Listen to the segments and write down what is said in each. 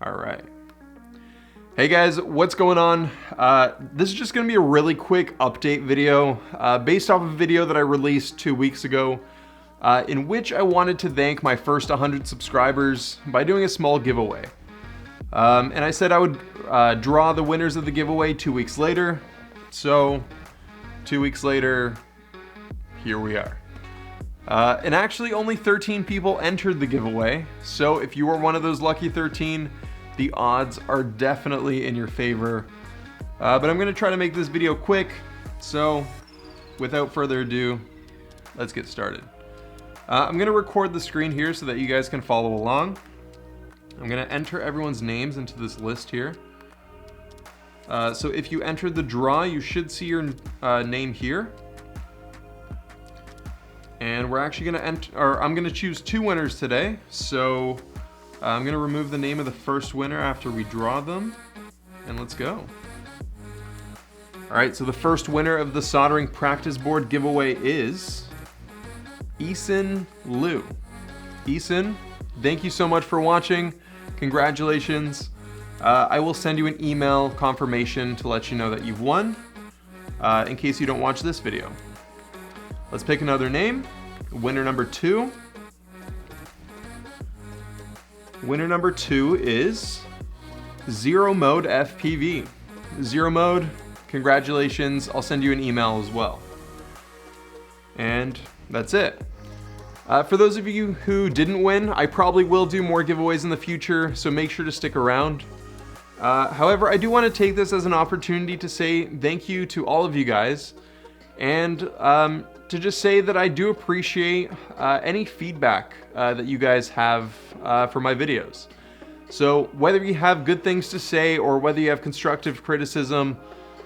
All right. Hey guys, what's going on? This is just gonna be a really quick update video based off of a video that I released 2 weeks ago in which I wanted to thank my first 100 subscribers by doing a small giveaway. And I said I would draw the winners of the giveaway 2 weeks later. So 2 weeks later, here we are. And actually only 13 people entered the giveaway. So if you were one of those lucky 13, the odds are definitely in your favor. But I'm gonna try to make this video quick. So without further ado, let's get started. I'm gonna record the screen here so that you guys can follow along. I'm gonna enter everyone's names into this list here. So if you entered the draw, you should see your name here. And we're actually gonna I'm gonna choose 2 winners today. So I'm gonna remove the name of the first winner after we draw them, and let's go. All right, so the first winner of the soldering practice board giveaway is Eason Liu. Eason, thank you so much for watching. Congratulations. I will send you an email confirmation to let you know that you've won, in case you don't watch this video. Let's pick another name. Winner number 2. Winner number 2 is Zero Mode FPV. Zero Mode, congratulations. I'll send you an email as well. And that's it. For those of you who didn't win, I probably will do more giveaways in the future, so make sure to stick around. However, I do want to take this as an opportunity to say thank you to all of you guys, and to just say that I do appreciate any feedback that you guys have for my videos. So whether you have good things to say or whether you have constructive criticism,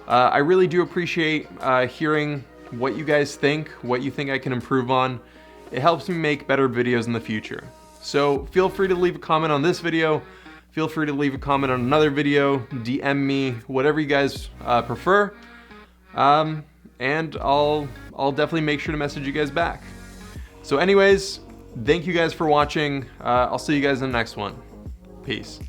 I really do appreciate hearing what you guys think, what you think I can improve on. It helps me make better videos in the future. So feel free to leave a comment on this video. Feel free to leave a comment on another video, DM me, whatever you guys prefer. And I'll definitely make sure to message you guys back. So anyways, thank you guys for watching. I'll see you guys in the next one. Peace.